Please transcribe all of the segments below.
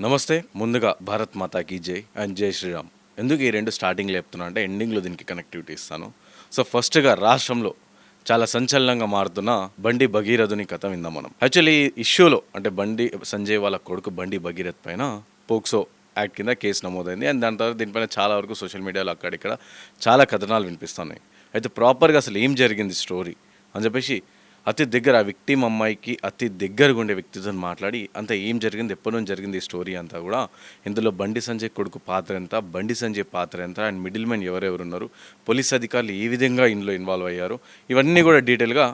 నమస్తే. ముందుగా భారత్ మాతాకి జై అండ్ జై శ్రీరామ్. ఎందుకు ఈ రెండు స్టార్టింగ్లో చెప్తున్నా అంటే ఎండింగ్లో దీనికి కనెక్టివిటీ ఇస్తాను. సో ఫస్ట్గా రాష్ట్రంలో చాలా సంచలనంగా మారుతున్న బండి భగీరథుని కథ విందాం మనం. యాక్చువల్లీ ఇష్యూలో అంటే బండి సంజయ్ వాళ్ళ కొడుకు బండి భగీరథ్ పైన పోక్సో యాక్ట్ కింద కేసు నమోదైంది. అండ్ దాని తర్వాత దీనిపైన చాలా వరకు సోషల్ మీడియాలో అక్కడిక్కడ చాలా కథనాలు వినిపిస్తున్నాయి. అయితే ప్రాపర్గా అసలు ఏం జరిగింది స్టోరీ అని చెప్పేసి అతి దగ్గర ఆ విక్టిమ్ అమ్మాయికి అతి దగ్గరగా ఉండే వ్యక్తితో మాట్లాడి అంత ఏం జరిగింది, ఎప్పటి నుంచి జరిగింది ఈ స్టోరీ అంతా కూడా, ఇందులో బండి సంజయ్ కొడుకు పాత్ర ఎంత, బండి సంజయ్ పాత్ర ఎంత, అండ్ మిడిల్ మ్యాన్ ఎవరెవరు ఉన్నారు, పోలీస్ అధికారులు ఏ విధంగా ఇందులో ఇన్వాల్వ్ అయ్యారు, ఇవన్నీ కూడా డీటెయిల్గా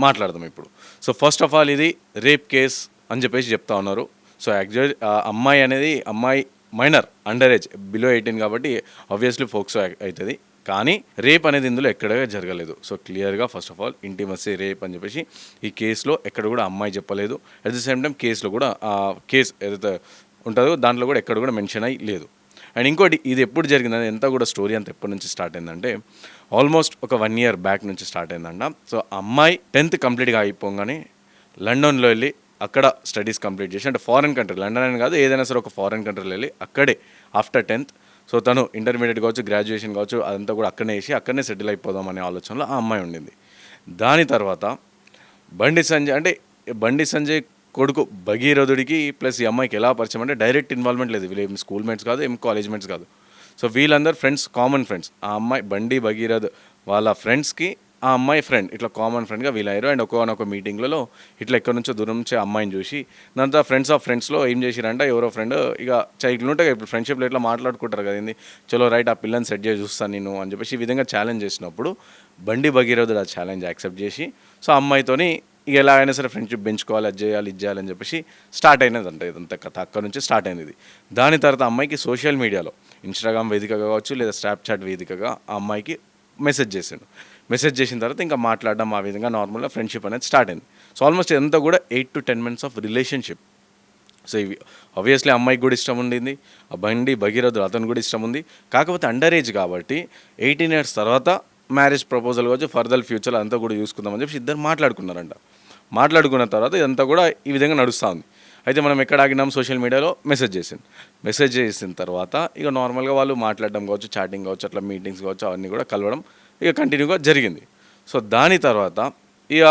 మాట్లాడదాం ఇప్పుడు. సో ఫస్ట్ ఆఫ్ ఆల్ ఇది రేప్ కేస్ అని చెప్పేసి చెప్తా ఉన్నారు. సో యాక్చువల్ అమ్మాయి అనేది అమ్మాయి మైనర్, అండర్ ఏజ్, బిలో 18 కాబట్టి ఆబ్వియస్లీ ఫోక్సో అవుతుంది. కానీ రేప్ అనేది ఇందులో ఎక్కడ జరగలేదు. సో క్లియర్గా first of all intimacy rape అని చెప్పేసి ఈ కేసులో ఎక్కడ కూడా అమ్మాయి చెప్పలేదు. అట్ ది సేమ్ టైం కేసులో కూడా కేసు ఏదైతే ఉంటుందో దాంట్లో కూడా ఎక్కడ కూడా మెన్షన్ అయ్యి లేదు. అండ్ ఇంకోటి, ఇది ఎప్పుడు జరిగిందని ఎంత కూడా స్టోరీ అంతా ఎప్పటి నుంచి స్టార్ట్ అయిందంటే ఆల్మోస్ట్ ఒక 1 year బ్యాక్ నుంచి స్టార్ట్ అయిందంట. సో అమ్మాయి 10th కంప్లీట్గా అయిపోగానే లండన్లో వెళ్ళి అక్కడ స్టడీస్ కంప్లీట్ చేసి, అంటే ఫారెన్ కంట్రీ, లండన్ అని కాదు ఏదైనా సరే ఒక ఫారెన్ కంట్రీలో వెళ్ళి అక్కడే ఆఫ్టర్ 10th సో తను ఇంటర్మీడియట్ కావచ్చు, గ్రాడ్యుయేషన్ కావచ్చు, అదంతా కూడా అక్కడనే వేసి అక్కడనే సెటిల్ అయిపోదాం అనే ఆలోచనలో ఆ అమ్మాయి ఉండింది. దాని తర్వాత బండి సంజయ్ కొడుకు భగీరథుడికి ప్లస్ ఈ అమ్మాయికి ఎలా పరిచయం అంటే డైరెక్ట్ ఇన్వాల్వ్మెంట్ లేదు. వీళ్ళు ఏం స్కూల్ మేట్స్ కాదు, ఏం కాలేజ్ మేట్స్ కాదు. సో వీళ్ళందరూ ఫ్రెండ్స్, కామన్ ఫ్రెండ్స్. ఆ అమ్మాయి బండి భగీరథ్ వాళ్ళ ఫ్రెండ్స్కి ఆ అమ్మాయి ఫ్రెండ్, ఇట్లా కామన్ ఫ్రెండ్గా వీళ్ళయ్యారు. అండ్ ఒక మీటింగ్లలో ఇట్లా ఎక్కడి నుంచో దూరం నుంచి అమ్మాయిని చూసి దాంతో ఫ్రెండ్స్ ఆఫ్ ఫ్రెండ్స్లో ఏం చేసిరంటే ఎవరో ఫ్రెండ్ ఇక ఇట్లుంటే ఇప్పుడు ఫ్రెండ్షిప్లో ఇట్లా మాట్లాడుకుంటారు కదండి, చలో రైట్ ఆ పిల్లని సెట్ చేసి చూస్తాను నేను అని చెప్పేసి ఈ విధంగా ఛాలెంజ్ చేసినప్పుడు బండి భగీరథుడు ఆ ఛాలెంజ్ యాక్సెప్ట్ చేసి సో అమ్మాయితోని ఇక ఎలా అయినా సరే ఫ్రెండ్షిప్ పెంచుకోవాలి, అది చేయాలి, ఇది చేయాలని చెప్పేసి స్టార్ట్ అయినది అంట. ఇదంతా కథ అక్కడ నుంచి స్టార్ట్ అయింది ఇది. దాని తర్వాత అమ్మాయికి సోషల్ మీడియాలో ఇన్స్టాగ్రామ్ వేదికగా కావచ్చు లేదా స్నాప్చాట్ వేదికగా ఆ అమ్మాయికి మెసేజ్ చేసిన తర్వాత ఇంకా మాట్లాడడం, ఆ విధంగా నార్మల్గా ఫ్రెండ్షిప్ అనేది స్టార్ట్ అయింది. సో ఆల్మోస్ట్ ఇదంతా కూడా 8 to 10 months of relationship. So ఇవి ఆబ్వియస్లీ అమ్మాయికి కూడా ఇష్టం ఉండింది, ఆ బండి భగీరథుడు అతను కూడా ఇష్టం ఉంది. కాకపోతే అండర్ ఏజ్ కాబట్టి 18 years తర్వాత మ్యారేజ్ ప్రపోజల్ కావచ్చు, ఫర్దర్ ఫ్యూచర్ అంతా కూడా చూసుకుందామని చెప్పి ఇద్దరు మాట్లాడుకున్నారంట. మాట్లాడుకున్న తర్వాత ఇదంతా కూడా ఈ విధంగా నడుస్తూ ఉంది. అయితే మనం ఎక్కడ ఆగినాం, సోషల్ మీడియాలో మెసేజ్ చేసిన తర్వాత ఇక నార్మల్గా వాళ్ళు మాట్లాడడం కావచ్చు, చాటింగ్ కావచ్చు, అట్లా మీటింగ్స్ కావచ్చు, అవన్నీ కూడా కలవడం ఇక కంటిన్యూగా జరిగింది. సో దాని తర్వాత ఇక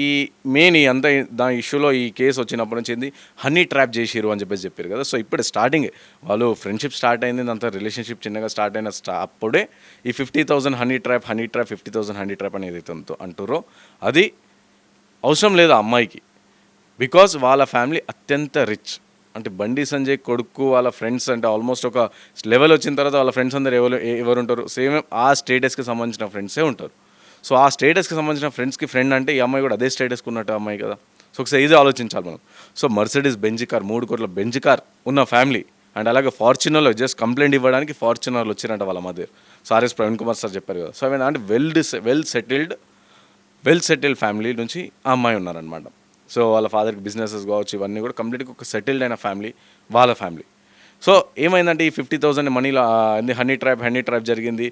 ఈ మెయిన్ అంతా దాని ఇష్యూలో ఈ కేసు వచ్చినప్పటి నుంచి ఏంది హనీ ట్రాప్ చేసిరు అని చెప్పారు కదా. సో ఇప్పుడు స్టార్టింగ్ వాళ్ళు ఫ్రెండ్షిప్ స్టార్ట్ అయింది, అంతా రిలేషన్షిప్ చిన్నగా స్టార్ట్ అయిన అప్పుడే ఈ 50,000 హనీ ట్రాప్ 50,000 హనీ ట్రాప్ అనేది అంటారో అది అవసరం లేదు ఆ అమ్మాయికి. బికాజ్ వాళ్ళ ఫ్యామిలీ అత్యంత రిచ్. అంటే బండి సంజయ్ కొడుకు వాళ్ళ ఫ్రెండ్స్ అంటే ఆల్మోస్ట్ ఒక లెవెల్ వచ్చిన తర్వాత వాళ్ళ ఫ్రెండ్స్ అందరు ఎవరు ఉంటారు, సేమ్ ఆ స్టేటస్కి సంబంధించిన ఫ్రెండ్సే ఉంటారు. సో ఆ స్టేటస్కి సంబంధించిన ఫ్రెండ్స్కి ఫ్రెండ్ అంటే ఈ అమ్మాయి కూడా అదే స్టేటస్కి ఉన్నట్టు అమ్మాయి కదా. సో ఒకసారి ఇది ఆలోచించాలి మనం. సో మర్సిడీస్ బెంజ్ కార్, 3 కోట్ల బెంజ్ కార్ ఉన్న ఫ్యామిలీ, అండ్ అలాగే ఫార్చునర్లో జస్ట్ కంప్లైంట్ ఇవ్వడానికి ఫార్చునర్లు వచ్చిరంట వాళ్ళ మధ్య. So RS Praveen Kumar sir చెప్పారు కదా. సో అంటే వెల్ సెటిల్డ్ ఫ్యామిలీ నుంచి ఆ అమ్మాయి ఉన్నారనమాట. సో వాళ్ళ ఫాదర్కి బిజినెసెస్ కావచ్చు, ఇవన్నీ కూడా కంప్లీట్గా ఒక సెటిల్డ్ అయిన ఫ్యామిలీ వాళ్ళ ఫ్యామిలీ. సో ఏమైందంటే ఈ 50,000 మనీలో హనీ ట్రాప్ జరిగింది,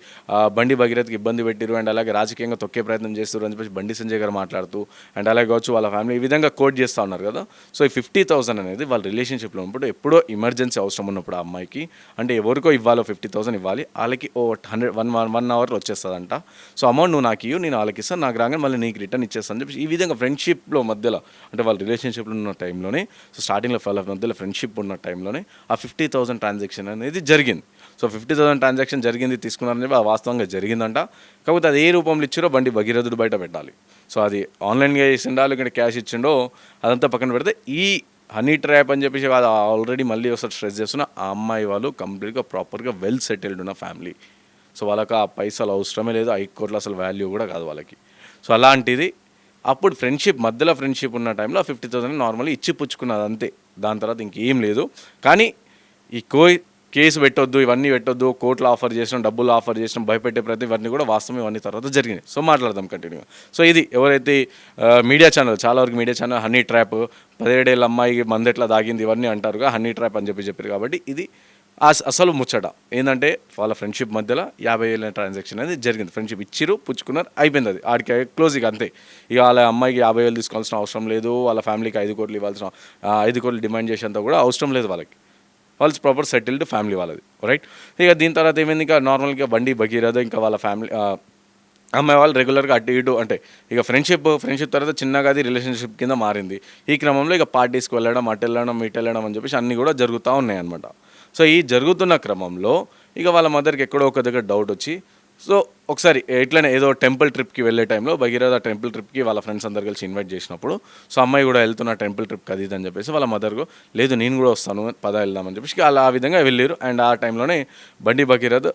బండి భగీరథ్కి ఇబ్బంది పెట్టిరు, అండ్ అలాగే రాజకీయంగా తొక్కే ప్రయత్నం చేస్తారు అని చెప్పేసి బండి సంజయ్ గారు మాట్లాడుతూ, అండ్ అలాగే కావచ్చు వాళ్ళ ఫ్యామిలీ ఈ విధంగా కోట్ చేస్తూ ఉన్నారు కదా. సో ఈ 50,000 అనేది వాళ్ళ రిలేషన్షిప్లో ఉన్నప్పుడు ఎప్పుడో ఎమర్జెన్సీ అవసరం ఉన్నప్పుడు ఆ అమ్మాయికి, అంటే ఎవరికో ఇవ్వాలో 50,000 ఇవ్వాలి, వాళ్ళకి 1 hour వచ్చేస్తుందంట. సో అమౌంట్ నువ్వు నాకు ఇవ్వు, నేను వాళ్ళకి ఇస్తాను, నాకు రాగానే మళ్ళీ నీకు రిటర్న్ ఇచ్చేస్తాను అని చెప్పి ఈ విధంగా ఫ్రెండ్షిప్లో మధ్యలో, అంటే వాళ్ళ రిలేషన్షిప్లో ఉన్న టైంలోనే, సో స్టార్టింగ్లో వాళ్ళ మధ్యలో ఫ్రెండ్షిప్ ఉన్న టైంలోనే ఆ 50,000 ట్రాన్సాక్షన్ అనేది జరిగింది. సో 50,000 ట్రాన్సాక్షన్ జరిగింది, తీసుకున్నారని చెప్పి వాస్తవంగా జరిగిందంట. కాకపోతే అది ఏ రూపంలో ఇచ్చారో బండి భగీరథుడు బయట పెట్టాలి. సో అది ఆన్లైన్గా చేసిండా లేకుంటే క్యాష్ ఇచ్చిండో అదంతా పక్కన పెడితే ఈ హనీ ట్రాప్ అని చెప్పేసి వాళ్ళు ఆల్రెడీ మళ్ళీ ఒకసారి స్ట్రెస్ చేస్తున్న ఆ అమ్మాయి వాళ్ళు కంప్లీట్గా ప్రాపర్గా వెల్ సెటిల్డ్ ఉన్న ఫ్యామిలీ. సో వాళ్ళకి ఆ పైసలు అవసరమే లేదు, 5 కోట్ల అసలు వాల్యూ కూడా కాదు వాళ్ళకి. సో అలాంటిది అప్పుడు మధ్యలో ఫ్రెండ్షిప్ ఉన్న టైంలో 50,000 నార్మల్లీ ఇచ్చి పుచ్చుకున్నది అంతే. దాని తర్వాత ఇంకేం లేదు. కానీ ఈ కేసు పెట్టొద్దు, ఇవన్నీ పెట్టొద్దు, కోర్టులో ఆఫర్ చేసినాం, డబ్బులు ఆఫర్ చేసినాం, భయపెట్టే ప్రతి ఇవన్నీ కూడా వాస్తవం, ఇవన్నీ తర్వాత జరిగినాయి. సో మాట్లాడదాం కంటిన్యూగా. సో ఇది ఎవరైతే మీడియా ఛానల్, చాలా వరకు మీడియా ఛానల్ హనీ ట్రాప్, 17 ఏళ్ళ అమ్మాయి మందెట్లా దాగింది ఇవన్నీ అంటారుగా, హనీ ట్రాప్ అని చెప్పారు. కాబట్టి ఇది అసలు ముచ్చట ఏంటంటే వాళ్ళ ఫ్రెండ్షిప్ మధ్యలో 50,000 ట్రాన్సాక్షన్ అనేది జరిగింది. ఫ్రెండ్షిప్ ఇచ్చిరు, పుచ్చుకున్నారు, అయిపోయింది. అది ఆడికి క్లోజ్. ఇక అంతే. ఇక వాళ్ళ అమ్మాయికి 50,000 తీసుకోవాల్సిన అవసరం లేదు, వాళ్ళ ఫ్యామిలీకి 5 కోట్లు ఇవ్వాల్సిన 5 కోట్లు డిమాండ్ చేసేంత కూడా అవసరం లేదు వాళ్ళకి. వాళ్ళు ప్రాపర్ సెటిల్డ్ ఫ్యామిలీ వాళ్ళది, రైట్. ఇక దీని తర్వాత ఏమైంది, ఇంకా నార్మల్గా బండి భగీరథ ఇంకా వాళ్ళ ఫ్యామిలీ అమ్మాయి వాళ్ళు రెగ్యులర్గా అటు ఇటు అంటే ఇక ఫ్రెండ్షిప్ తర్వాత చిన్నగా అది రిలేషన్షిప్ కింద మారింది. ఈ క్రమంలో ఇక పార్టీస్కి వెళ్ళడం, అటు వెళ్ళడం, ఇటు వెళ్ళడం అని చెప్పేసి అన్నీ కూడా జరుగుతూ ఉన్నాయి అనమాట. సో ఈ జరుగుతున్న క్రమంలో ఇక వాళ్ళ మదర్కి ఎక్కడో ఒక దగ్గర డౌట్ వచ్చి, సో ఒకసారి ఇట్లనే ఏదో టెంపుల్ ట్రిప్కి వెళ్ళే టైంలో భగీరథ టెంపుల్ ట్రిప్కి వాళ్ళ ఫ్రెండ్స్ అందరు కలిసి ఇన్వైట్ చేసినప్పుడు, సో అమ్మాయి కూడా వెళ్తున్న టెంపుల్ ట్రిప్కి అది ఇది అని చెప్పేసి వాళ్ళ మదర్కు లేదు నేను కూడా వస్తాను పద వెళ్దామని చెప్పేసి అలా ఆ విధంగా వెళ్ళారు. అండ్ ఆ టైంలోనే బండి భగీరథ్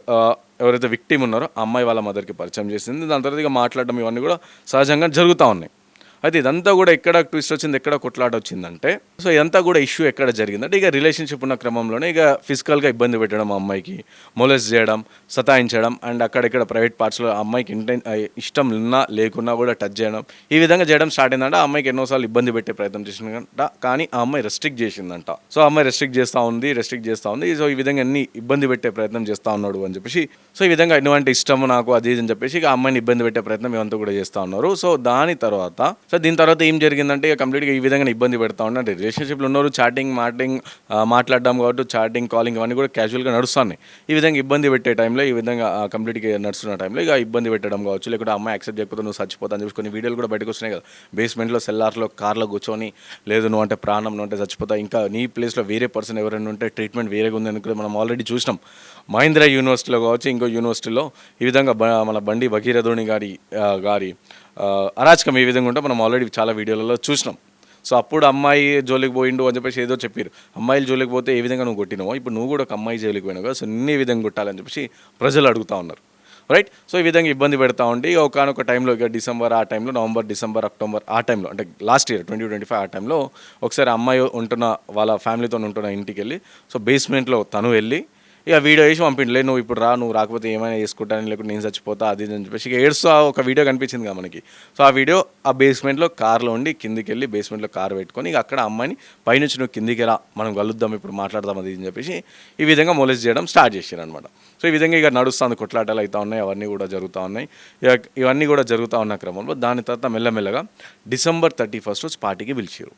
ఎవరైతే విక్టిమ్ ఉన్నారో ఆ అమ్మాయి వాళ్ళ మదర్కి పరిచయం చేసింది. దాని తర్వాత ఇక మాట్లాడడం ఇవన్నీ కూడా సహజంగా జరుగుతూ ఉన్నాయి. అయితే ఇదంతా కూడా ఎక్కడ ట్విస్ట్ వచ్చింది, ఎక్కడ కొట్లాట వచ్చిందంటే, సో ఇదంతా కూడా ఇష్యూ ఎక్కడ జరిగిందంటే ఇక రిలేషన్షిప్ ఉన్న క్రమంలోనే ఇక ఫిజికల్గా ఇబ్బంది పెట్టడం, అమ్మాయికి మొలెస్ట్ చేయడం, సతాయించడం, అండ్ అక్కడెక్కడ ప్రైవేట్ పార్ట్స్లో అమ్మాయికి ఇష్టం ఉన్నా లేకున్నా కూడా టచ్ చేయడం, ఈ విధంగా చేయడం స్టార్ట్ అయిందంట. ఆ అమ్మాయికి ఎన్నోసార్లు ఇబ్బంది పెట్టే ప్రయత్నం చేసిందంట, కానీ ఆ అమ్మాయి రెస్ట్రిక్ట్ చేసిందంట. సో ఆ అమ్మాయి రెస్ట్రిక్ట్ చేస్తూ ఉంది. సో ఈ విధంగా అన్ని ఇబ్బంది పెట్టే ప్రయత్నం చేస్తూ ఉన్నాడు అని చెప్పేసి, సో ఈ విధంగా ఎటువంటి ఇష్టం నాకు అది అని చెప్పేసి ఇక అమ్మాయిని ఇబ్బంది పెట్టే ప్రయత్నం ఇవంతా కూడా చేస్తూ ఉన్నారు. సో దీని తర్వాత ఏం జరిగిందంటే ఇక కంప్లీట్గా ఈ విధంగా ఇబ్బంది పెడతా ఉన్నారు. అంటే రిలేషన్షిప్లో ఉన్నారు, మాట్లాడడం కాబట్టి చాటింగ్, కాలింగ్ ఇవన్నీ కూడా క్యాజువల్గా నడుస్తున్నాయి. ఈ విధంగా ఇబ్బంది పెట్టే టైంలో ఈ విధంగా కంప్లీట్గా నడుస్తున్న టైంలో ఇక ఇబ్బంది పెట్టడం కావచ్చు, లేకపోతే అమ్మాయి యాక్సెప్ట్ చేయకపోతే నువ్వు చచ్చిపోతా అని చెప్పి కొన్ని వీడియోలు కూడా బయటకు వస్తున్నాయి కదా. బేస్మెంట్లో సెల్లార్లో కార్లో కూర్చొని లేదు నువ్వు అంటే ప్రాణం, నువ్వు అంటే చచ్చిపోతా, ఇంకా నీ ప్లేస్లో వేరే పర్సన్ ఎవరైనా ఉంటే ట్రీట్మెంట్ వేరేగా ఉంది అనుకుని మనం ఆల్రెడీ చూసినాం. మహీంద్రా యూనివర్సిటీలో కావచ్చు, ఇంకో యూనివర్సిటీలో ఈ విధంగా మన బండి భగీరథుని గారి అరాచకం ఏ విధంగా ఉంటే మనం ఆల్రెడీ చాలా వీడియోలలో చూసినాం. సో అప్పుడు అమ్మాయి జోలికి పోయిండు అని చెప్పేసి ఏదో చెప్పారు. అమ్మాయిలు జోలికి పోతే ఏ విధంగా నువ్వు కొట్టినావో ఇప్పుడు నువ్వు కూడా ఒక అమ్మాయి జోలికి పోయినావు కదా, సో నిన్నే విధంగా కొట్టాలని చెప్పేసి ప్రజలు అడుగుతూ ఉన్నారు, రైట్. సో ఈ విధంగా ఇబ్బంది పెడతా ఉండి ఒకనొక టైంలో ఇక డిసెంబర్ ఆ టైంలో, నవంబర్, డిసెంబర్, అక్టోబర్ ఆ టైంలో అంటే లాస్ట్ ఇయర్ 2025 ఆ టైంలో ఒకసారి అమ్మాయి ఉంటున్న వాళ్ళ ఫ్యామిలీతో ఉంటున్న ఇంటికి వెళ్ళి, సో బేస్మెంట్లో తను వెళ్ళి ఇక వీడియో వేసి పంపిండలే, నువ్వు ఇప్పుడు నువ్వు రాకపోతే ఏమైనా చేసుకుంటాను, లేకపోతే నేను చచ్చిపోతా అది అని చెప్పేసి ఇక ఏడుస్తూ ఒక వీడియో కనిపించింది కదా మనకి. సో ఆ వీడియో ఆ బేస్మెంట్లో కార్లో ఉండి కిందికి వెళ్ళి బేస్మెంట్లో కార్ పెట్టుకొని ఇక అక్కడ అమ్మాయిని పైనుంచి నువ్వు కిందికి రా మనం కలుద్దాం ఇప్పుడు మాట్లాడదాం అది అని చెప్పేసి ఈ విధంగా మొలెస్ట్ చేయడం స్టార్ట్ చేశారు అనమాట. సో ఈ విధంగా ఇక నడుస్తుంది, కొట్లాటలు అవుతూ ఉన్నాయి, అవన్నీ కూడా జరుగుతూ ఉన్నాయి. ఇవన్నీ కూడా జరుగుతూ ఉన్న క్రమంలో దాని తర్వాత మెల్లమెల్లగా December 31 రోజు పార్టీకి పిలిచారు.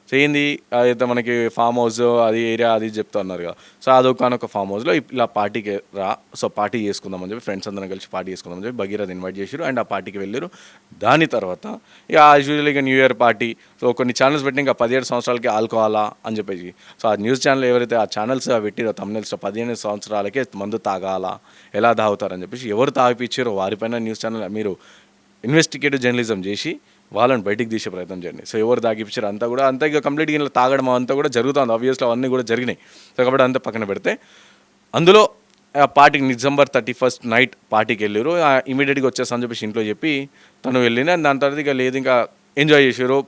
సో ఏంది అయితే మనకి ఫామ్ హౌస్ అది ఏరియా అది చెప్తా ఉన్నారు కదా. సో అదొక ఫామ్ హౌస్లో ఇలా పార్టీకి రా, సో పార్టీ చేసుకుందామని చెప్పి ఫ్రెండ్స్ అందరం కలిసి పార్టీ చేసుకుందామని చెప్పి భగీరథ ఇన్వైట్ చేశారు. అండ్ ఆ పార్టీకి వెళ్ళారు. దాని తర్వాత ఇక యూజువల్లీ ఇక న్యూ ఇయర్ పార్టీ, సో కొన్ని ఛానల్స్ పెట్టి ఇంకా 17 సంవత్సరాలకి ఆల్కహాలా అని చెప్పేసి, సో ఆ న్యూస్ ఛానల్ ఎవరైతే ఆ ఛానల్స్ పెట్టిరో తమిళస్లో 15 సంవత్సరాలకే మందు తాగాలా, ఎలా తాగుతారని చెప్పేసి ఎవరు తాగిపించారో వారిపైన న్యూస్ ఛానల్ మీరు ఇన్వెస్టిగేటివ్ జర్నలిజం చేసి వాళ్ళని బయటికి తీసే ప్రయత్నం చేయండి. సో ఎవరు తాగిపించారు అంతా ఇక కంప్లీట్గా ఇలా తాగడం అంతా కూడా జరుగుతుంది. ఆబ్వియస్లో అవన్నీ కూడా జరిగినాయి. సో కాబట్టి అంతా పక్కన పెడితే అందులో ఆ పార్టీకి December 31 నైట్ పార్టీకి వెళ్ళారు. ఇమీడియట్గా వచ్చేస్తా అని చెప్పేసి ఇంట్లో చెప్పి తను వెళ్ళిన. దాని తర్వాత ఇక లేదు ఇంకా ఎంజాయ్ చేసారు.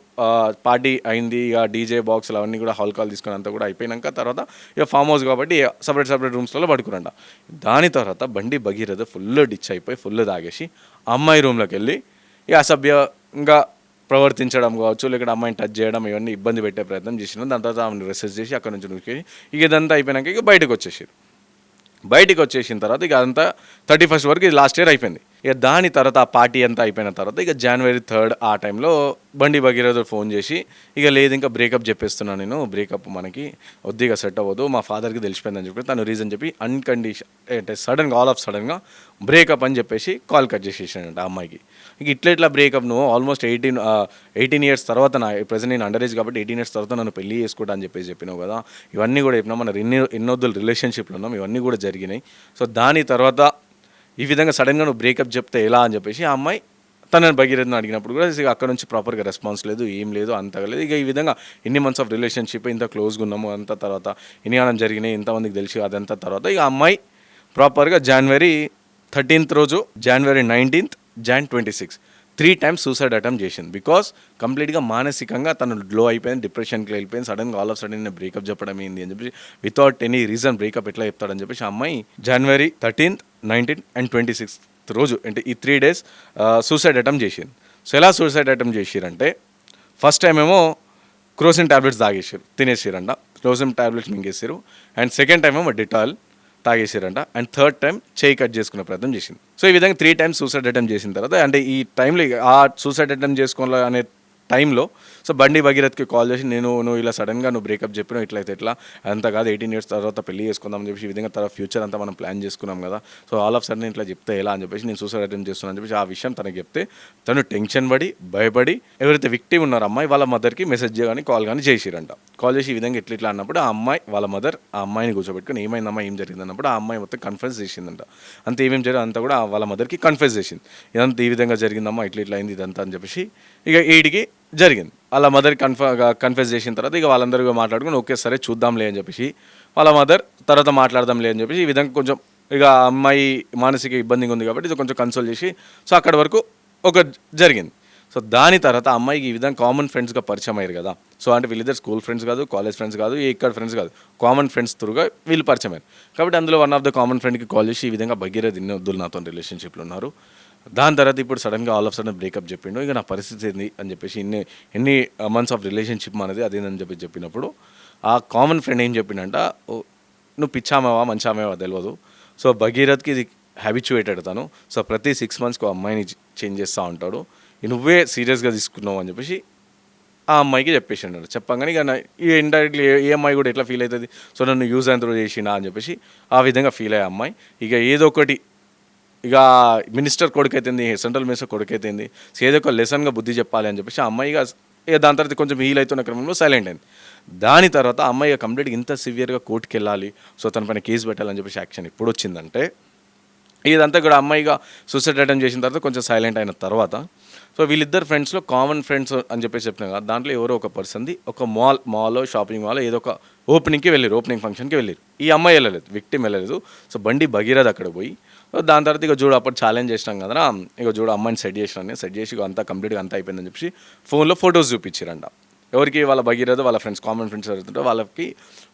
పార్టీ అయింది, ఇక డీజే బాక్స్లు అవన్నీ కూడా హాల్ తీసుకుని అంతా కూడా అయిపోయినాక తర్వాత ఇక ఫామ్ హౌస్ కాబట్టి సపరేట్ రూమ్స్లలో పడుకురంట. దాని తర్వాత బండి భగీరథ ఫుల్ డిచ్ అయిపోయి ఫుల్ తాగేసి అమ్మాయి రూమ్లోకి వెళ్ళి ఇక అసభ్యంగా ప్రవర్తించడం కావచ్చు, లేకపోతే అమ్మాయిని టచ్ చేయడం ఇవన్నీ ఇబ్బంది పెట్టే ప్రయత్నం చేసినాం. దాని తర్వాత ఆమెను రిసెర్చ్ చేసి అక్కడ నుంచి నూకి ఇక ఇదంతా అయిపోయినాక ఇక బయటకు వచ్చేసిన తర్వాత ఇక అదంతా 31 వరకు ఇది లాస్ట్ ఇయర్ అయిపోయింది. ఇక దాని తర్వాత ఆ పార్టీ అంతా అయిపోయిన తర్వాత ఇక January 3 ఆ టైంలో బండి భగీరథ ఫోన్ చేసి ఇక లేదు ఇంకా బ్రేకప్ చెప్పేస్తున్నాను, నేను బ్రేకప్ మనకి వద్దిగా సెట్ అవ్వదు, మా ఫాదర్కి తెలిసిపోయిందని చెప్పి తను రీజన్ చెప్పి అంటే సడన్గా బ్రేకప్ అని చెప్పేసి కాల్ కట్ చేసేసానంట ఆ అమ్మాయికి. ఇక ఇట్లా బ్రేకప్ నువ్వు ఆల్మోస్ట్ 18 ఇయర్స్ తర్వాత ప్రజెంట్ నేను అండర్ ఏజ్ కాబట్టి 18 ఇయర్స్ తర్వాత నన్ను పెళ్లి చేసుకుంటా అని చెప్పినావు కదా, ఇవన్నీ కూడా చెప్పినా మన ఎన్నొద్దులు రిలేషన్షిప్లో ఉన్నాం, ఇవన్నీ కూడా జరిగినాయి. సో దాని తర్వాత ఈ విధంగా సడన్గా నువ్వు బ్రేకప్ చెప్తే ఎలా అని చెప్పేసి ఆ అమ్మాయి తనని భగీరథను అడిగినప్పుడు కూడా ఇక అక్కడ నుంచి ప్రాపర్గా రెస్పాన్స్ లేదు, ఏం లేదు, అంతగలేదు. ఇక ఈ విధంగా ఇన్ని మంత్స్ ఆఫ్ రిలేషన్షిప్ ఇంత క్లోజ్గా ఉన్నాము అంత తర్వాత ఇన్యానం జరిగినాయి, ఇంతమందికి తెలిసి అదంతా తర్వాత ఇక అమ్మాయి ప్రాపర్గా January 13 రోజు, January 19, Jan 26 3 times suicide attempt చేసింది. బికాస్ కంప్లీట్గా మానసికంగా తను లో అయిపోయింది, డిప్రెషన్కి వెళ్ళిపోయింది. సడన్గా ఆల్ ఆఫ్ సడన్ బ్రేకప్ చెప్పడం ఏంది అని చెప్పేసి వితౌట్ ఎనీ రీజన్ బ్రేకప్ ఎట్లా చెప్తాడని చెప్పేసి ఆ అమ్మాయి January 13, 19 and 26 రోజు అంటే ఈ 3 days సూసైడ్ అటెంప్ట్ చేసింది. సో ఎలా సూసైడ్ అటెంప్ట్ చేసిరంటే ఫస్ట్ టైం ఏమో క్రోసిన్ ట్యాబ్లెట్స్ తాగేసారు, తినేసారంట, క్రోసిన్ ట్యాబ్లెట్స్ మింగేసారు. అండ్ సెకండ్ టైం ఏమో డిటాల్ తాగేసారంట. అండ్ థర్డ్ టైం చేయి కట్ చేసుకునే ప్రయత్నం చేసింది. సో ఈ విధంగా 3 times సూసైడ్ అటెంప్ట్ చేసిన తర్వాత అంటే ఈ టైంలో ఆ సూసైడ్ అటెంప్ట్ చేసుకోవాలి అనే టైంలో సో బండి భగీరథ్కి కాల్ చేసి నువ్వు ఇలా సడన్గా నువ్వు బ్రేకప్ చెప్పినావు ఇట్లయితే ఎట్లా, అంతా కాదు 18 ఇయర్స్ తర్వాత పెళ్లి చేసుకుందాం అని చెప్పి ఈ విధంగా తర్వాత ఫ్యూచర్ అంతా మనం ప్లాన్ చేసుకున్నాం కదా, సో ఆల్ ఆఫ్ సడన్ ఇట్లా చెప్తే ఎలా అని చెప్పేసి నేను సూసైడ్ అటెంప్ట్ చేస్తున్నాను అని చెప్పేసి ఆ విషయం తనకి చెప్తే తను టెన్షన్ పడి భయపడి ఎవరైతే విక్టిమ్ ఉన్నారో అమ్మాయి వాళ్ళ మదర్కి మెసేజ్ కానీ కాల్ కానీ చేసిరంట. కాల్ చేసి ఈ విధంగా ఇట్లా అన్నప్పుడు ఆ అమ్మాయి వాళ్ళ మదర్ ఆ అమ్మాయిని కూర్చోబెట్టుకుని ఏమైందమ్మా ఏం జరిగింది అన్నప్పుడు ఆ అమ్మాయి మొత్తం కన్ఫెస్ చేసిందంట. అంత ఏమేం జరిగింది అంతా కూడా వాళ్ళ మదర్కి కన్ఫెస్ చేసింది, ఇదంతా ఈ విధంగా జరిగిందమ్మా ఇట్లా అయింది ఇదంతా అని చెప్పేసి ఇక ఈడికి జరిగింది. వాళ్ళ మదర్ కన్ఫెస్ చేసిన తర్వాత ఇక వాళ్ళందరూ మాట్లాడుకుని ఓకే సరే చూద్దాంలే అని చెప్పేసి వాళ్ళ మదర్ తర్వాత మాట్లాడదాంలే అని చెప్పేసి ఈ విధంగా కొంచెం ఇక అమ్మాయి మానసిక ఇబ్బందిగా ఉంది కాబట్టి ఇది కొంచెం కన్సోల్ చేసి సో అక్కడి వరకు ఒక జరిగింది. సో దాని తర్వాత అమ్మాయికి ఈ విధంగా కామన్ ఫ్రెండ్స్గా పరిచయం అయ్యారు కదా, సో అంటే వీళ్ళిద్దరు స్కూల్ ఫ్రెండ్స్ కాదు, కాలేజ్ ఫ్రెండ్స్ కాదు, ఇక్కడ ఫ్రెండ్స్ కాదు, కామన్ ఫ్రెండ్స్ త్రూగా వీళ్ళు పరిచయం అయ్యారు. కాబట్టి అందులో వన్ ఆఫ్ ద కామన్ ఫ్రెండ్కి కాల్ చేసి ఈ విధంగా భగీరథ్ ఇన్ని వద్దులు నాతో రిలేషన్షిప్లో ఉన్నారు, దాని తర్వాత ఇప్పుడు సడన్గా ఆల్ ఆఫ్ సడన్ బ్రేకప్ చెప్పిండు, ఇక నా పరిస్థితి ఏంది అని చెప్పేసి ఎన్ని మంత్స్ ఆఫ్ రిలేషన్షిప్ అనేది అదేందని చెప్పినప్పుడు ఆ కామన్ ఫ్రెండ్ ఏం చెప్పిండంట, నువ్వు పిచ్చామేవా మంచామేవా తెలియదు, సో భగీరథ్కి ఇది హ్యాబిచ్యువేటెడ్ తను, సో ప్రతి 6 మంత్స్కి అమ్మాయిని చేంజ్ చేస్తూ ఉంటాడు, నువ్వే సీరియస్గా తీసుకున్నావు అని చెప్పేసి ఆ అమ్మాయికి చెప్పేసిండు. చెప్పగానే ఇక ఈ ఇండైరెక్ట్లీ ఏ అమ్మాయి కూడా ఎట్లా ఫీల్ అవుతుంది, సో నన్ను యూజ్ అండ్ త్రో చేసినా అని చెప్పేసి ఆ విధంగా ఫీల్ అయ్యే అమ్మాయి ఇక ఏదో ఒకటి ఇక మినిస్టర్ కొడుకైతుంది, సెంట్రల్ మినిస్టర్ కొడుకైతుంది, సో ఏదో ఒక లెసన్గా బుద్ధి చెప్పాలి అని చెప్పేసి ఆ అమ్మాయి ఇక దాని తర్వాత కొంచెం హీల్ అవుతున్న క్రమంలో సైలెంట్ అయింది. దాని తర్వాత ఆ అమ్మాయి కంప్లీట్గా ఇంత సివియర్గా కోర్టుకి వెళ్ళాలి, సో తన పైన కేసు పెట్టాలని చెప్పేసి యాక్షన్ ఎప్పుడు వచ్చిందంటే ఇదంతా కూడా అమ్మాయిగా సూసైడ్ అటెంప్ట్ చేసిన తర్వాత కొంచెం సైలెంట్ అయిన తర్వాత సో వీళ్ళిద్దరు ఫ్రెండ్స్లో కామన్ ఫ్రెండ్స్ అని చెప్పేసి చెప్పినా కదా, దాంట్లో ఎవరో ఒక పర్సన్ది ఒక మాల్ షాపింగ్ మాల్ ఏదో ఒక ఓపెనింగ్కి వెళ్ళారు, ఓపెనింగ్ ఫంక్షన్కి వెళ్ళారు. ఈ అమ్మాయి వెళ్ళలేదు, విక్టిమ్ వెళ్ళలేదు. సో బండి భగీరథ్ అక్కడ పోయి దాని తర్వాత ఇక చూడు అప్పుడు ఛాలెంజ్ చేసినాం కదా, ఇక చూడు అమ్మాయిని సెట్ చేసి అంతా కంప్లీట్గా అంతా అయిపోయిందని చెప్పేసి ఫోన్లో ఫొటోస్ చూపించారంట. ఎవరికి వాళ్ళ భగీరథ వాళ్ళ ఫ్రెండ్స్ కామన్ ఫ్రెండ్స్ ఎవరుతుంటే వాళ్ళకి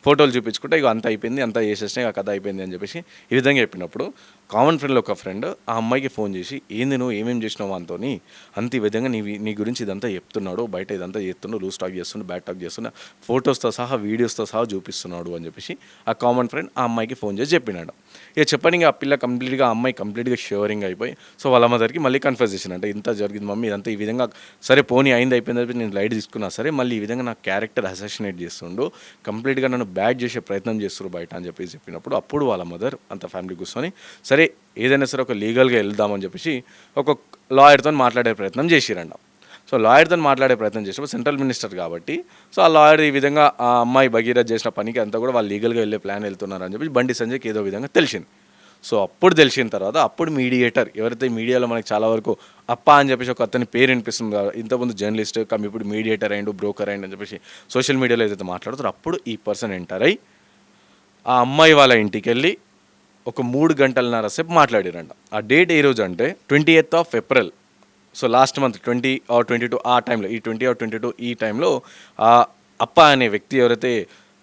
ఫోటోలు చూపించుకుంటే ఇక అంత అయిపోయింది, అంతా చేసేసినా ఇక కథ అయిపోయింది అని చెప్పేసి ఈ విధంగా చెప్పినప్పుడు కామన్ ఫ్రెండ్లో ఒక ఫ్రెండ్ ఆ అమ్మాయికి ఫోన్ చేసి ఏంది నువ్వు ఏమేమి చేసినావు అంతోని అంత ఈ విధంగా నీ గురించి ఇదంతా చెప్తున్నాడు, బయట ఇదంతా చేస్తున్నాడు, లూజ్ టాక్ చేస్తున్నాడు, బ్యాడ్ టాక్ చేస్తున్నా, ఫొటోస్తో సహా వీడియోస్తో సహా చూపిస్తున్నాడు అని చెప్పేసి ఆ కామన్ ఫ్రెండ్ ఆ అమ్మాయికి ఫోన్ చేసి చెప్పినాడు. ఇక చెప్పని ఆ పిల్ల కంప్లీట్గా ఆ అమ్మాయి కంప్లీట్గా షివరింగ్ అయిపోయి సో వాళ్ళ మదర్కి మళ్ళీ కన్ఫ్యూజ్ చేసిన అంటే ఇంత జరిగింది మమ్మీ ఇదంతా ఈ విధంగా సరే పోనీ అయింది అయిపోయింది నేను లైట్ తీసుకున్నా సరే మళ్ళీ ఈ విధంగా నా క్యారెక్టర్ అసాసినేట్ చేస్తుండు, కంప్లీట్గా నన్ను బ్యాడ్ చేసే ప్రయత్నం చేస్తున్నారు బయట అని చెప్పేసి చెప్పినప్పుడు అప్పుడు వాళ్ళ మదర్ అంత ఫ్యామిలీ కూర్చొని సరే ఏదైనా సరే ఒక లీగల్గా వెళ్దామని చెప్పేసి ఒక లాయర్తో మాట్లాడే ప్రయత్నం చేసిరంట. సో లాయర్తో మాట్లాడే ప్రయత్నం చేసినప్పుడు సెంట్రల్ మినిస్టర్ కాబట్టి సో ఆ లాయర్ ఈ విధంగా ఆ అమ్మాయి భగీరథ్ చేసిన పనికి అంతా కూడా వాళ్ళు లీగల్గా వెళ్ళే ప్లాన్ వెళ్తున్నారు అని చెప్పి బండి సంజయ్కి ఏదో విధంగా తెలిసింది. సో అప్పుడు తెలిసిన తర్వాత అప్పుడు మీడియేటర్ ఎవరైతే మీడియాలో మనకి చాలా వరకు అప్ప అని చెప్పేసి ఒక అతని పేరు వినిపిస్తుంది కదా, ఇంతకుముందు జర్నలిస్ట్ కమ్ ఇప్పుడు మీడియేటర్ అయ్యిండు బ్రోకర్ అయ్యిండు అని చెప్పేసి సోషల్ మీడియాలో ఏదైతే మాట్లాడుతారో అప్పుడు ఈ పర్సన్ ఎంటర్ అయ్యి ఆ అమ్మాయి వాళ్ళ ఇంటికి వెళ్ళి ఒక 3 గంటలన్నర సేపు మాట్లాడారంట. ఆ డేట్ ఏ రోజు అంటే 28th April, so last month 20 or 22 ఆ టైంలో ఈ 20 or 22 ఈ టైంలో ఆ అప్ప అనే వ్యక్తి ఎవరైతే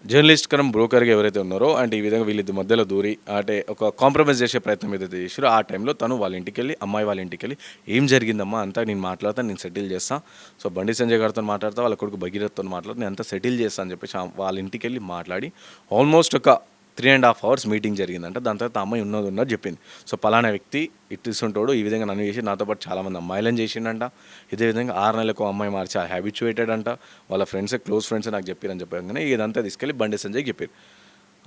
జర్నలిస్ట్ కరం బ్రోకర్గా ఎవరైతే ఉన్నారో అంటే ఈ విధంగా వీళ్ళిద్దరి మధ్యలో దూరి అంటే ఒక కాంప్రమైజ్ చేసే ప్రయత్నం ఏదైతే చేసారో ఆ టైంలో తను వాళ్ళ ఇంటికి వెళ్ళి అమ్మాయి వాళ్ళ ఇంటికి వెళ్ళి ఏం జరిగిందమ్మా అంతా నేను మాట్లాడతాను, నేను సెటిల్ చేస్తాను, సో బండి సంజయ్ గారితో మాట్లాడతా, వాళ్ళ కొడుకు భగీరథ్తో మాట్లాడుతా, నేను అంతా సెటిల్ చేస్తాను అని చెప్పేసి వాళ్ళ ఇంటికి వెళ్ళి మాట్లాడి ఆల్మోస్ట్ ఒక 3.5 hours మీటింగ్ జరిగిందంట. దాని తర్వాత అమ్మాయి ఉన్నది చెప్పింది. సో పలానా వ్యక్తి ఇట్టిస్తుంటాడు ఈ విధంగా నన్ను చేసి నాతో పాటు చాలామంది అమ్మాయిలను చేసిండంట, ఇదే విధంగా 6 నెలలకు అమ్మాయి మార్చి హ్యాబిచ్యువేటెడ్ అంట, వాళ్ళ ఫ్రెండ్స్ క్లోజ్ ఫ్రెండ్స్ నాకు చెప్పారని చెప్పగానే ఇదంతా తీసుకెళ్ళి బండి సంజయ్కి చెప్పారు.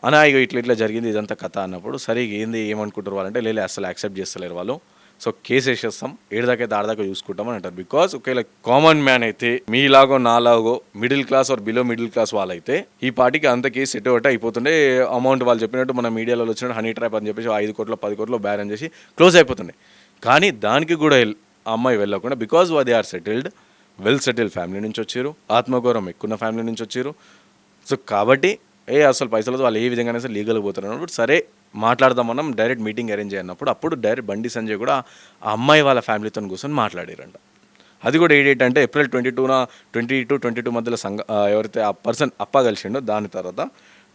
అనా ఇక ఇట్లా జరిగింది ఇదంతా కథ అన్నప్పుడు సరే ఏంది ఏమనుకుంటారు వాళ్ళంటే లేదు అసలు యాక్సెప్ట్ చేస్తలేరు వాళ్ళు, సో కేసు వేసేస్తాం ఏడుదాకైతే ఆడదాకా చూసుకుంటామని అంటారు. బికాజ్ ఒకవేళ కామన్ మ్యాన్ అయితే మీలాగో నాలాగో middle class or below middle class వాళ్ళైతే ఈ పార్టీకి అంత కేసు ఎటు ఒకటి అయిపోతుండే, అమౌంట్ వాళ్ళు చెప్పినట్టు మన మీడియాలో వచ్చినట్టు హనీ ట్రాప్ అని చెప్పేసి 5 కోట్లు 10 కోట్లు బ్యారన్ చేసి క్లోజ్ అయిపోతుండే. కానీ దానికి కూడా ఆ అమ్మాయి వెళ్ళకుండా because they are settled, well settled family నుంచి వచ్చారు, ఆత్మగౌరవం ఎక్కువ ఫ్యామిలీ నుంచి వచ్చారు. సో కాబట్టి అసలు పైసలతో వాళ్ళు ఏ విధంగా సరే లీగల్గా పోతారు అన్నప్పుడు సరే మాట్లాడదాం మనం డైరెక్ట్ మీటింగ్ అరేంజ్ అయినప్పుడు అప్పుడు డైరెక్ట్ బండి సంజయ్ కూడా ఆ అమ్మాయి వాళ్ళ ఫ్యామిలీతో కూర్చొని మాట్లాడారంట. అది కూడా ఏ డేట్ అంటే April 22 మధ్యలో ఎవరైతే ఆ పర్సన్ అప్ప కలిసిండో దాని తర్వాత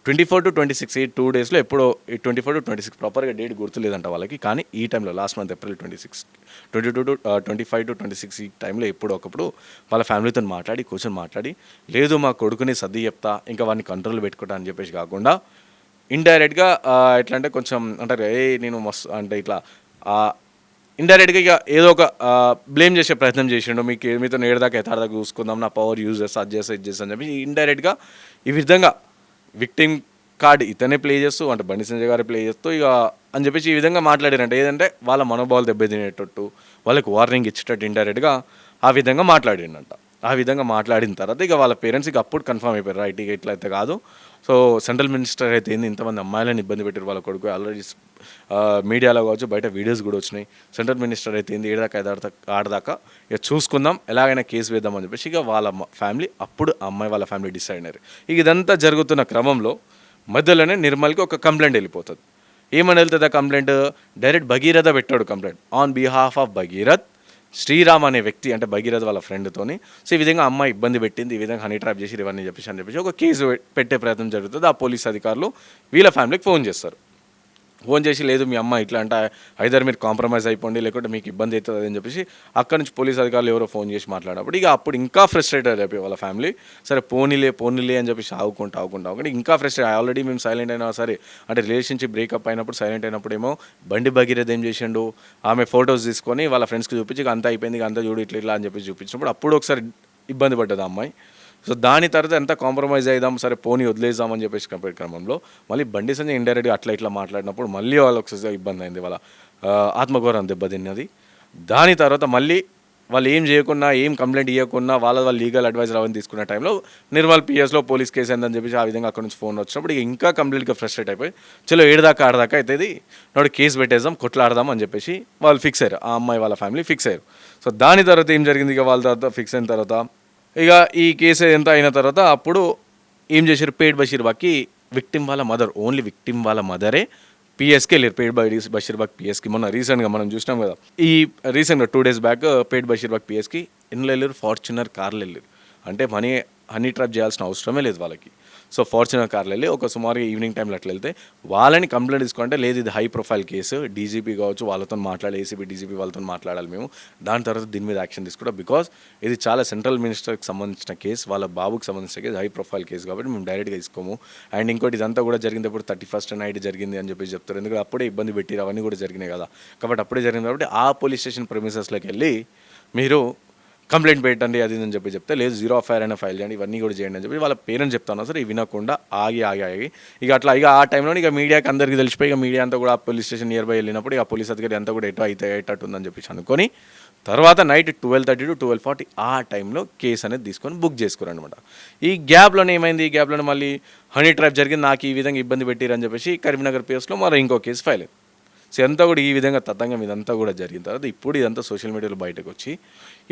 24 to 26 ఈ 2 daysలో ఎప్పుడో 24 to 26 ప్రాపర్గా డేట్ గుర్తులేదంట వాళ్ళకి. కానీ ఈ టైంలో last month April 26, 22 to 25 to 26 ఈ టైంలో ఎప్పుడో ఒకప్పుడు వాళ్ళ ఫ్యామిలీతో కూర్చొని మాట్లాడి లేదు మా కొడుకుని సర్ది చెప్తా ఇంకా వాడిని కంట్రోల్ పెట్టుకుంటా అని చెప్పేసి కాకుండా ఇండైరెక్ట్గా ఎట్లా అంటే కొంచెం అంటారు నేను మస్తు అంటే ఇట్లా ఇండైరెక్ట్గా ఇక ఏదో ఒక బ్లేమ్ చేసే ప్రయత్నం చేసిండు, మీకు మీతో ఏడదాకా ఎతాడదాకా చూసుకుందాం, నా పవర్ యూజ్ చేస్తా, అది చేస్తా, ఇది చేస్తా అని చెప్పి ఇండైరెక్ట్గా ఈ విధంగా విక్టిమ్ కార్డ్ ఇతనే ప్లే చేస్తూ, అంటే బండి సంజయ్ గారు ప్లే చేస్తూ ఇక అని చెప్పేసి ఈ విధంగా మాట్లాడారంటే ఏదంటే వాళ్ళ మనోభావాలు దెబ్బతినేటట్టు, వాళ్ళకి వార్నింగ్ ఇచ్చేటట్టు ఇండైరెక్ట్గా ఆ విధంగా మాట్లాడిండంట. ఆ విధంగా మాట్లాడిన తర్వాత ఇక వాళ్ళ పేరెంట్స్ ఇక అప్పుడు కన్ఫర్మ్ అయిపోయారు, రైట్ ఇక ఇట్లా అయితే కాదు. సో సెంట్రల్ మినిస్టర్ అయితే ఏంది ఇంతమంది అమ్మాయిలను ఇబ్బంది పెట్టారు వాళ్ళ కొడుకు, ఆల్రెడీ మీడియాలో కావచ్చు బయట వీడియోస్ కూడా వచ్చినాయి. సెంట్రల్ మినిస్టర్ అయితే ఏంది ఏడాదాకా ఆడదాకా ఇక చూసుకుందాం, ఎలాగైనా కేసు వేద్దామని చెప్పేసి ఇక వాళ్ళ ఫ్యామిలీ అప్పుడు అమ్మాయి వాళ్ళ ఫ్యామిలీ డిసైడ్ అయ్యారు. ఇక ఇదంతా జరుగుతున్న క్రమంలో మధ్యలోనే నిర్మల్కి ఒక కంప్లైంట్ వెళ్ళిపోతుంది. ఏమని వెళ్తుంది ఆ కంప్లైంట్? డైరెక్ట్ భగీరథ పెట్టాడు complaint on behalf of Bhagirath, Sriram అనే వ్యక్తి, అంటే భగీరథ వాళ్ళ ఫ్రెండ్తోని. సో ఈ విధంగా అమ్మాయి ఇబ్బంది పెట్టింది, ఈ విధంగా హనీ ట్రాప్ చేసి ఇవన్నీ చెప్పేసి ఒక కేసు పెట్టే ప్రయత్నం జరుగుతుంది. ఆ పోలీస్ అధికారులు వీళ్ళ ఫ్యామిలీకి ఫోన్ చేస్తారు. ఫోన్ చేసి లేదు మీ అమ్మ ఇట్లా అంటే ఐదర్ మీరు కాంప్రమైజ్ అయిపోండి, లేకుంటే మీకు ఇబ్బంది అవుతుంది అని చెప్పేసి అక్కడి నుంచి పోలీస్ అధికారులు ఎవరో ఫోన్ చేసి మాట్లాడినప్పుడు ఇక అప్పుడు ఇంకా ఫ్రస్ట్రేట్ అయిపోయి వాళ్ళ ఫ్యామిలీ. సరే పోనీలే అని చెప్పేసి ఆగుకుంటా ఇంకా ఫ్రస్ట్రేట్. ఆల్రెడీ మేము సైలెంట్ అయినా సరే, అంటే రిలేషన్షిప్ బ్రేకప్ అయినప్పుడు సైలెంట్ అయినప్పుడు ఏమో బండి భగీరథ ఏం చేసిండు, ఆమె ఫొటోస్ తీసుకొని వాళ్ళ ఫ్రెండ్స్కి చూపించి ఇక అంతా అయిపోయింది, ఇక అంతా చూడు ఇట్లా అని చెప్పేసి చూపించినప్పుడు అప్పుడు ఒకసారి ఇబ్బంది పడ్డది ఆ అమ్మాయి. సో దాని తర్వాత ఎంత కాంప్రమైజ్ అయిదాం, సరే పోనీ వదిలేద్దామని చెప్పేసి కంపేర్ క్రమంలో మళ్ళీ బండి సంజయ్ ఇండైరెక్ట్గా అట్లా ఇట్లా మాట్లాడినప్పుడు మళ్ళీ వాళ్ళకి ఒకసారి ఇబ్బంది అయింది, వాళ్ళ ఆత్మగౌరవం దెబ్బతిన్నది. దాని తర్వాత మళ్ళీ వాళ్ళు ఏం చేయకుండా, ఏం కంప్లైంట్ ఇవ్వకుండా వాళ్ళ లీగల్ అడ్వైజర్ అవన్నీ తీసుకున్న టైంలో నిర్మల్ పిఎస్లో పోలీస్ కేసు అయిందని చెప్పేసి ఆ విధంగా అక్కడ నుంచి ఫోన్ వచ్చినప్పుడు ఇక ఇంకా కంప్లీట్గా ఫ్రస్ట్రేట్ అయిపోయి చలో ఆడదాకా అవుతుంది, నాడు కేసు పెట్టేద్దాం, కొట్లాడదాం అని చెప్పేసి వాళ్ళు ఫిక్స్ అయ్యారు, ఆ అమ్మాయి వాళ్ళ ఫ్యామిలీ ఫిక్స్ అయ్యారు. సో దాని తర్వాత ఏం జరిగింది, ఇక వాళ్ళ తర్వాత ఫిక్స్ అయిన తర్వాత ఇక ఈ కేసు ఎంత అయిన తర్వాత అప్పుడు ఏం చేశారు, పేడ్ బషీర్బాగ్కి విక్టిమ్ వాళ్ళ మదర్, ఓన్లీ విక్టిమ్ వాళ్ళ మదరే పిఎస్కి వెళ్ళారు. పేడ్ బషీర్బాగ్ పిఎస్కి మొన్న రీసెంట్గా మనం చూసినాం కదా, ఈ రీసెంట్గా 2 days బ్యాక్ పేడ్ బషీర్బాగ్ పిఎస్కి ఎన్ని వెళ్ళారు, ఫార్చునర్ కార్లు వెళ్ళారు. అంటే హనీ ట్రాప్ చేయాల్సిన అవసరమే లేదు వాళ్ళకి. సో ఫార్చునర్ కార్లు వెళ్ళి ఒక సుమారుగా ఈవినింగ్ టైంలో అట్లా వెళ్తే వాళ్ళని కంప్లైంట్ తీసుకుంటే లేదు ఇది హై ప్రొఫైల్ కేసు, డీజీపీ కావచ్చు వాళ్ళతో మాట్లాడాలి, ఏసీబీ డీజీపీ వాళ్ళతో మాట్లాడాలి మేము, దాని తర్వాత దీని మీద యాక్షన్ తీసుకుంటాం, బికాజ్ ఇది చాలా సెంట్రల్ మినిస్టర్కి సంబంధించిన కేసు, వాళ్ళ బాబుకి సంబంధించిన కేసు, హై ప్రొఫైల్ కేసు కాబట్టి మేము డైరెక్ట్గా తీసుకోము. అండ్ ఇంకోటి ఇదంతా కూడా జరిగింది అప్పుడు 31st నైట్ జరిగింది అని చెప్పేసి చెప్తారు, ఎందుకంటే అప్పుడే ఇబ్బంది పెట్టిరు అవన్నీ కూడా జరిగినాయి కదా, కాబట్టి అప్పుడే జరిగింది కాబట్టి ఆ పోలీస్ స్టేషన్ ప్రెమిసెస్లోకి వెళ్ళి మీరు కంప్లైంట్ పెట్టండి అది అని చెప్పి చెప్తే లేదు 0 FIR అయినా ఫైల్ చేయండి, ఇవన్నీ కూడా చేయండి అని చెప్పి వాళ్ళ పేరెంట్స్ చెప్తాను సార్. ఇవి వినకుండా ఆగి ఇక అట్లా ఇక ఆ టైంలో ఇక మీడియాకి అందరికీ తెలిసిపోయి ఇక మీడియా అంతా కూడా ఆ పోలీస్ స్టేషన్ నియర్ బై వెళ్ళినప్పుడు ఇక పోలీస్ అధికారి అంతా కూడా అయ్యేటట్టుందని చెప్పేసి అనుకొని తర్వాత నైట్ 12:30 to 12:40 ఆ టైంలో కేసు అనేది తీసుకొని బుక్ చేసుకురనమాట. ఈ గ్యాప్లోనే ఏమైంది, ఈ గ్యాప్లోనే మళ్ళీ హనీ ట్రాప్ జరిగింది, నాకు ఈ విధంగా ఇబ్బంది పెట్టిరని చెప్పేసి కరీంనగర్ పిఎస్లో మరో ఇంకో కేసు ఫైల్ అయింది. సో అంతా కూడా ఈ విధంగా తతంగం ఇదంతా కూడా జరిగిన తర్వాత ఇప్పుడు ఇదంతా సోషల్ మీడియాలో బయటకు వచ్చి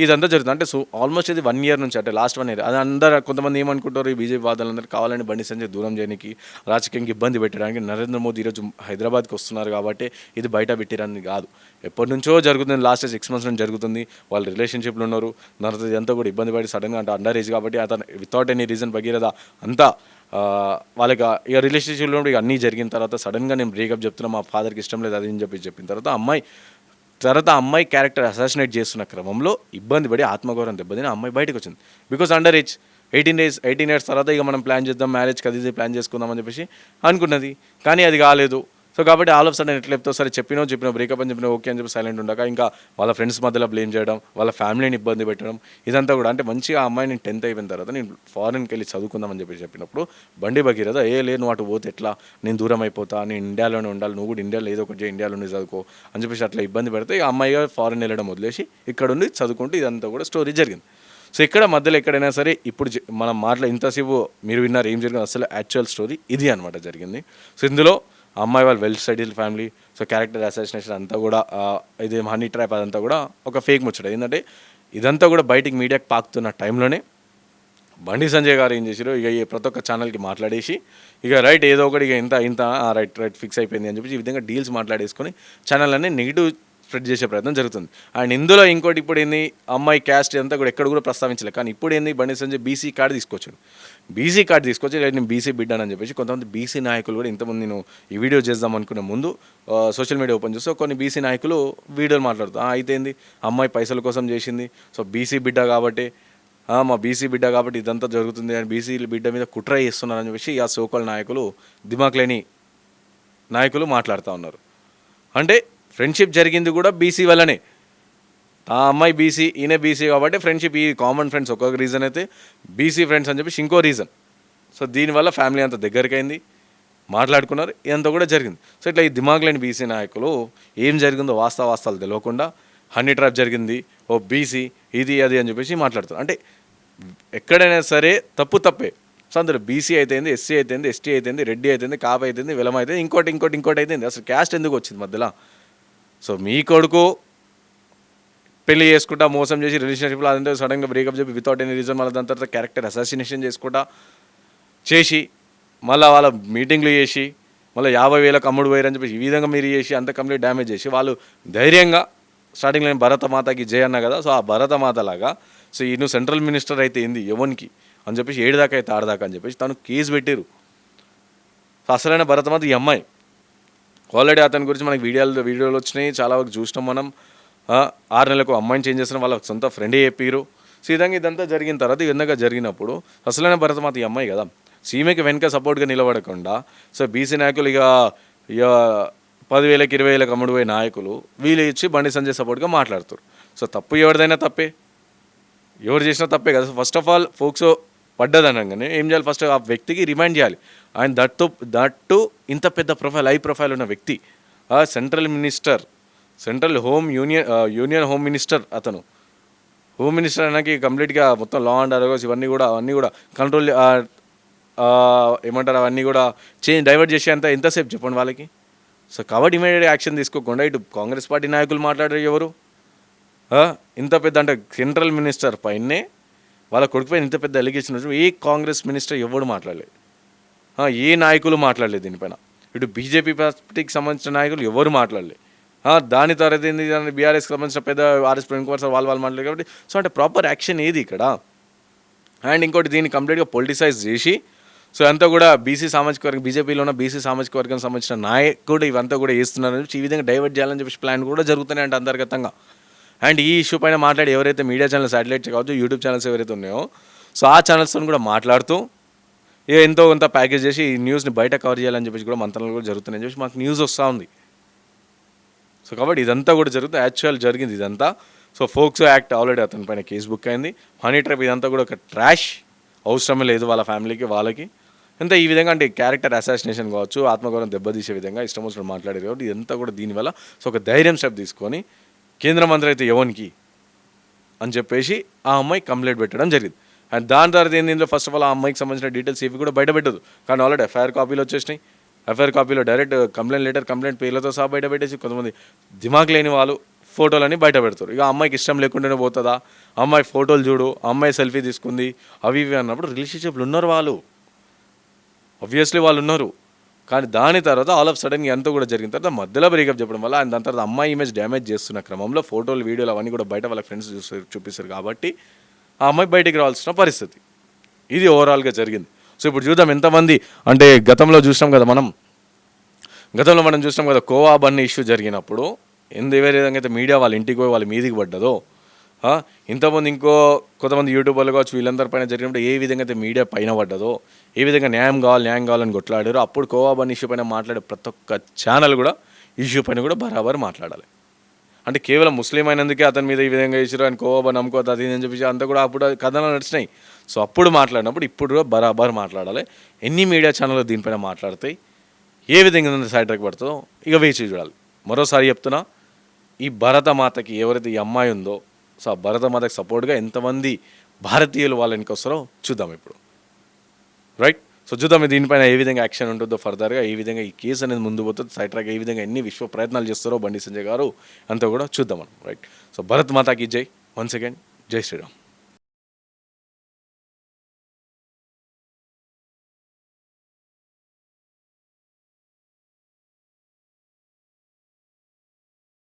ఇదంతా జరుగుతుంది. అంటే ఆల్మోస్ట్ ఇది 1 year నుంచి, అంటే లాస్ట్ 1 year అది అందరూ కొంతమంది ఏమనుకుంటారు, ఈ బీజేపీ వాదులందరూ కావాలని బండి సంజయ్ దూరం చేయడానికి, రాజకీయంగా ఇబ్బంది పెట్టడానికి నరేంద్ర మోదీ ఈరోజు హైదరాబాద్కి వస్తున్నారు కాబట్టి ఇది బయట పెట్టిరని కాదు, ఎప్పటి నుంచో జరుగుతుంది, లాస్ట్ 6 months నుంచి జరుగుతుంది. వాళ్ళు రిలేషన్షిప్లో ఉన్నారు, నరేంద్ర ఇదంతా కూడా ఇబ్బంది పడి సడన్గా అంటే అండర్ ఏజ్ కాబట్టి అతను వితౌట్ ఎనీ రీజన్ భగీరథ అంతా వాళ్ళకి ఇక రిలేషన్షిప్లో ఇక అన్నీ జరిగిన తర్వాత సడన్గా నేను బ్రేకప్ చెప్తున్నా, మా ఫాదర్కి ఇష్టం లేదు అది అని చెప్పిన తర్వాత అమ్మాయి క్యారెక్టర్ అసాసినేట్ చేస్తున్న క్రమంలో ఇబ్బంది పడి ఆత్మగౌరవం దెబ్బతిని అమ్మాయి బయటకు వచ్చింది. బికాస్ అండర్ ఏజ్ 18 years తర్వాత ఇక మనం ప్లాన్ చేద్దాం, మ్యారేజ్కి అది ప్లాన్ చేసుకుందాం అని చెప్పేసి అనుకున్నది, కానీ అది కాలేదు. సో కాబట్టి ఆల్ ఆఫ్ సడన్ ఎట్లా చెప్తావు, సరే చెప్పినా బ్రేకప్ అని చెప్పినా ఓకే అని చెప్పి సైలెంట్ ఉండక ఇంకా వాళ్ళ ఫ్రెండ్స్ మధ్యలో బ్లేమ్ చేయడం, వాళ్ళ ఫ్యామిలీని ఇబ్బంది పెట్టడం, ఇదంతా కూడా అంటే మంచిగా ఆ అమ్మాయి నేను 10th అయిపోయిన తర్వాత నేను ఫారెన్కి వెళ్ళి చదువుకుందామని చెప్పినప్పుడు బండి భగీరథ లేదు నువ్వు అటు పోతే ఎట్లా, నేను దూరం అయిపోతా, నేను ఇండియాలోనే ఉండాలి, నువ్వు కూడా ఇండియాలో ఏదో ఒకటి ఇండియాలోనే చదువుకో అని చెప్పేసి అట్లా ఇబ్బంది పెడితే ఆ అమ్మాయిగా ఫారెన్ వెళ్ళడం వదిలేసి ఇక్కడ ఉండి చదువుకుంటూ ఇదంతా కూడా స్టోరీ జరిగింది. సో ఇక్కడ మధ్యలో ఎక్కడైనా సరే ఇప్పుడు మనం ఇంతసేపు మీరు విన్నారు ఏం జరిగింది, అసలు యాక్చువల్ స్టోరీ ఇది అనమాట జరిగింది. సో ఇందులో అమ్మాయి వాళ్ళు well studied family, so character assassination అంతా కూడా ఇది హనీ ట్రాప్ అదంతా కూడా ఒక ఫేక్ ముచ్చట. ఏంటంటే ఇదంతా కూడా బయటికి మీడియాకి పాకుతున్న టైంలోనే బండి సంజయ్ గారు ఏం చేశారు, ఇక ప్రతి ఒక్క ఛానల్కి మాట్లాడేసి ఇక రైట్ ఏదో ఒకటి ఇక ఇంత రైట్ ఫిక్స్ అయిపోయింది అని చెప్పి ఈ విధంగా డీల్స్ మాట్లాడేసుకొని ఛానల్ అన్నీ నెగిటివ్ స్ప్రెడ్ చేసే ప్రయత్నం జరుగుతుంది. అండ్ ఇందులో ఇంకోటి ఇప్పుడు ఏంది, అమ్మాయి క్యాస్ట్ అంతా కూడా ఎక్కడ కూడా ప్రస్తావించలేదు, కానీ ఇప్పుడు ఏంది బండి సంజయ్ బీసీ కార్డు తీసుకొచ్చి నేను బీసీ బిడ్డానని చెప్పేసి కొంతమంది బీసీ నాయకులు కూడా ఇంతమంది నేను ఈ వీడియో చేద్దాం అనుకునే ముందు సోషల్ మీడియా ఓపెన్ చేస్తే కొన్ని బీసీ నాయకులు వీడియోలు మాట్లాడుతారు, అయితే ఏంది అమ్మాయి పైసల కోసం చేసింది, సో బీసీ బిడ్డ కాబట్టి మా బీసీ బిడ్డ కాబట్టి ఇదంతా జరుగుతుంది అని బీసీ బిడ్డ మీద కుట్ర చేస్తున్నారని చెప్పేసి ఆ సోకాల్ నాయకులు దిమాక్ లేని నాయకులు మాట్లాడుతూ ఉన్నారు. అంటే ఫ్రెండ్షిప్ జరిగింది కూడా బీసీ వల్లనే. ఆ అమ్మాయి బీసీ, ఈయన బీసీ కాబట్టి ఫ్రెండ్షిప్, ఈ కామన్ ఫ్రెండ్స్ ఒక్కొక్క రీజన్ అయితే, బీసీ ఫ్రెండ్స్ అని చెప్పేసి ఇంకో రీజన్. సో దీనివల్ల ఫ్యామిలీ అంతా దగ్గరికైంది, మాట్లాడుకున్నారు, ఇదంతా కూడా జరిగింది. సో ఇట్లా ఈ దిమాగ్ లేని బీసీ నాయకులు ఏం జరిగిందో వాస్తవాలు తెలియకుండా హనీ ట్రాప్ జరిగింది, ఓ బీసీ ఇది అది అని చెప్పేసి మాట్లాడుతారు. అంటే ఎక్కడైనా సరే తప్పే. సో అందులో బీసీ అయితేంది, ఎస్సీ అయితేంది, ఎస్టీ అయితేంది, రెడ్డి అయితేంది, కాపు అయితేంది, విలమ అయితే ఇంకోటి అయితేంది. అసలు క్యాస్ట్ ఎందుకు వచ్చింది మధ్యలో? సో మీ కొడుకు పెళ్లి చేసుకుంటా మోసం చేసి రిలేషన్షిప్లో అదంతా సడన్గా బ్రేకప్ చెప్పి వితౌట్ ఎనీ రీజన్ మళ్ళీ దాని తర్వాత క్యారెక్టర్ అసాసినేషన్ చేసుకుంటా చేసి మళ్ళీ వాళ్ళ మీటింగ్లు చేసి మళ్ళీ 50,000 అమ్ముడు పోయారని చెప్పేసి ఈ విధంగా మీరు చేసి అంత కంప్లీట్ డ్యామేజ్ చేసి వాళ్ళు ధైర్యంగా స్టార్టింగ్లో నేను భరతమాతకి జై అన్నా కదా. సో ఆ భరతమాతలాగా సో ఈయన సెంట్రల్ మినిస్టర్ అయితే ఏంది ఎవరికి అని చెప్పేసి 7 దాకా అయితే 6 దాకా అని చెప్పేసి తను కేసు పెట్టారు. సో అసలైన భరతమాత ఈ అమ్మాయి. ఆల్రెడీ అతని గురించి మనకి వీడియోలు వచ్చినాయి, చాలా వరకు చూసినాం మనం. 6 నెలలకు అమ్మాయిని చేంజ్ చేసిన వాళ్ళ సొంత ఫ్రెండే చెప్పారు. సో ఇదంతా జరిగిన తర్వాత ఇదంతా జరిగినప్పుడు అసలైన భరతమాత ఈ అమ్మాయి కదా. సీమెకి వెనక సపోర్ట్గా నిలబడకుండా సో బీసీ నాయకులు ఇక 10,000 20,000 అమ్ముడు పోయే నాయకులు వీళ్ళు ఇచ్చి బండి సంజయ్ సపోర్ట్గా మాట్లాడుతారు. సో తప్పు ఎవరిదైనా తప్పే, ఎవరు చేసినా తప్పే కదా. ఫస్ట్ ఆఫ్ ఆల్ ఫోక్సో పడ్డదనగానే ఏం చేయాలి, ఫస్ట్ ఆ వ్యక్తికి రిమైండ్ చేయాలి. ఆయన దట్టు ఇంత పెద్ద ప్రొఫైల్, హై ప్రొఫైల్ ఉన్న వ్యక్తి, central minister, central union home minister. అతను హోమ్ మినిస్టర్ అయినాకి కంప్లీట్గా మొత్తం లా అండ్ ఆర్డర్స్ అవన్నీ కూడా కంట్రోల్ ఏమంటారు అవన్నీ కూడా డైవర్ట్ చేసే అంత ఎంతసేపు చెప్పండి వాళ్ళకి. సో కాబట్టి ఇమీడియట్ యాక్షన్ తీసుకోకుండా ఇటు కాంగ్రెస్ పార్టీ నాయకులు మాట్లాడారు. ఎవరు ఇంత పెద్ద అంటే సెంట్రల్ మినిస్టర్ పైనే వాళ్ళ కొడుకు పైన ఇంత పెద్ద ఎలిగేషన్ వచ్చి ఏ కాంగ్రెస్ మినిస్టర్ ఎవరు మాట్లాడలేదు, ఏ నాయకులు మాట్లాడలేదు దీనిపైన. ఇటు బీజేపీ పార్టీకి సంబంధించిన నాయకులు ఎవరు మాట్లాడలేదు. దాని తర్వాత ఏంది బీఆర్ఎస్కి సంబంధించిన పెద్ద ఆర్ఎస్ ప్రవీణ్ కుమార్ సార్ వాళ్ళు మాట్లాడారు కాబట్టి. సో అంటే ప్రాపర్ యాక్షన్ ఏది ఇక్కడ. అండ్ ఇంకోటి దీన్ని కంప్లీట్గా పొలిటిసైజ్ చేసి సో అంతా కూడా బీసీ సామాజిక వర్గం, బీజేపీలో ఉన్న బీసీ సామాజిక వర్గం సంబంధించిన నాయకుడు ఇవంతా కూడా చేస్తున్నారని చెప్పి ఈ విధంగా డైవర్ట్ చేయాలని చెప్పేసి ప్లాన్ కూడా జరుగుతున్నాయి అంటే అంతర్గతంగా. అండ్ ఈ ఇష్యూ పైన మాట్లాడి ఎవరైతే మీడియా ఛానల్, శాటిలైట్ కావచ్చు, యూట్యూబ్ ఛానల్స్ ఎవరైతే ఉన్నాయో సో ఆ ఛానల్స్తో కూడా మాట్లాడుతూ ఎంతో కొంత ప్యాకేజ్ చేసి ఈ న్యూస్ని బయట కవర్ చేయాలని చెప్పేసి కూడా మంత్రాలు కూడా జరుగుతున్నాయని చెప్పేసి మాకు న్యూస్ వస్తూ ఉంది. సో కాబట్టి ఇదంతా కూడా జరుగుతుంది, యాక్చువల్ జరిగింది ఇదంతా. సో ఫోక్సో యాక్ట్ ఆల్రెడీ అతని పైన కేసు బుక్ అయింది. హనీ ట్రాప్ ఇదంతా కూడా ఒక ట్రాష్, అవసరమే లేదు వాళ్ళ ఫ్యామిలీకి వాళ్ళకి. అంతా ఈ విధంగా అంటే క్యారెక్టర్ అసాసినేషన్ కావచ్చు, ఆత్మగౌరవం దెబ్బతీసే విధంగా ఇష్టం వచ్చినట్టు మాట్లాడారు కాబట్టి ఇదంతా కూడా దీనివల్ల సో ఒక ధైర్యం స్టెప్ తీసుకొని కేంద్ర మంత్రి అయితే ఎవరికి అని చెప్పేసి ఆ అమ్మాయి కంప్లైంట్ పెట్టడం జరిగింది. అండ్ దాని తర్వాత ఏంటంటే ఫస్ట్ ఆఫ్ ఆల్ ఆ అమ్మాయికి సంబంధించిన డీటెయిల్స్ ఏవి కూడా బయట పెట్టదు. కానీ ఆల్రెడీ ఎఫ్ఐఆర్ కాపీలు వచ్చేసినాయి. ఎఫ్ఐఆర్ కాపీలో డైరెక్ట్ కంప్లైంట్ లెటర్, కంప్లైంట్ పేర్లతో సహా బయట పెట్టేసి కొంతమంది దిమాగ్ లేని వాళ్ళు ఫోటోలని బయట పెడతారు. ఇక అమ్మాయికి ఇష్టం లేకుండానే పోతుందా, అమ్మాయి ఫోటోలు చూడు, అమ్మాయి సెల్ఫీ తీసుకుంది అవి ఇవి అన్నప్పుడు రిలేషన్షిప్లు ఉన్నారు వాళ్ళు, ఆబ్వియస్లీ వాళ్ళు ఉన్నారు. కానీ దాని తర్వాత ఆల్ ఆఫ్ సడన్గా అంతా కూడా జరిగిన తర్వాత మధ్యలో బ్రేకప్ చెప్పడం వల్ల ఆయన దాని తర్వాత అమ్మాయి ఇమేజ్ డ్యామేజ్ చేస్తున్న క్రమంలో ఫోటోలు, వీడియోలు అవన్నీ కూడా బయట వాళ్ళ ఫ్రెండ్స్ చూపిస్తారు కాబట్టి ఆ అమ్మాయి బయటికి రావాల్సిన పరిస్థితి ఇది ఓవరాల్గా జరిగింది. సో ఇప్పుడు చూద్దాం ఎంతమంది అంటే గతంలో చూసినాం కదా కోవా బన్నీ ఇష్యూ జరిగినప్పుడు ఏ విధంగా అయితే మీడియా వాళ్ళ ఇంటికి పోయి వాళ్ళ మీదికి పడ్డదో, ఇంతమంది కొంతమంది యూట్యూబర్లు కావచ్చు వీళ్ళందరి పైన జరిగినప్పుడు ఏ విధంగా అయితే మీడియా పైన పడ్డదో, ఏ విధంగా న్యాయం కావాలని కొట్లాడారో అప్పుడు కోవా బన్నీ ఇష్యూ పైన మాట్లాడే ప్రతి ఒక్క ఛానల్ కూడా ఇష్యూ పైన కూడా బరాబర్ మాట్లాడాలి. అంటే కేవలం ముస్లిం అయినందుకే అతని మీద ఈ విధంగా చేసారు, ఆయన కోవా బన్నీ నమ్ముకోవద్దు అది అని చెప్పేసి అంతా కూడా అప్పుడు కథలు నడిచినాయి. సో అప్పుడు మాట్లాడినప్పుడు ఇప్పుడు కూడా బరాబర్ మాట్లాడాలి. ఎన్ని మీడియా ఛానళ్ళు దీనిపైన మాట్లాడతాయి, ఏ విధంగా సైడ్ ట్రాక్ పడుతుందో ఇక వేచి చూడాలి. మరోసారి చెప్తున్నా, ఈ భరతమాతకి ఎవరైతే ఈ అమ్మాయి ఉందో సో ఆ భరతమాతకి సపోర్ట్గా ఎంతమంది భారతీయులు వాళ్ళ వెనక వస్తారో చూద్దాం ఇప్పుడు, రైట్. సో చూద్దాం దీనిపైన ఏ విధంగా యాక్షన్ ఉంటుందో ఫర్దర్గా, ఏ విధంగా ఈ కేసు అనేది ముందు పోతుందో, సైడ్ ట్రాక్ ఏ విధంగా ఎన్ని విశ్వ ప్రయత్నాలు చేస్తారో బండి సంజయ్ గారు అంతా కూడా చూద్దాం మనం, రైట్. సో భరతమాతకి జై, వన్స్ అగైన్ జై శ్రీరామ్.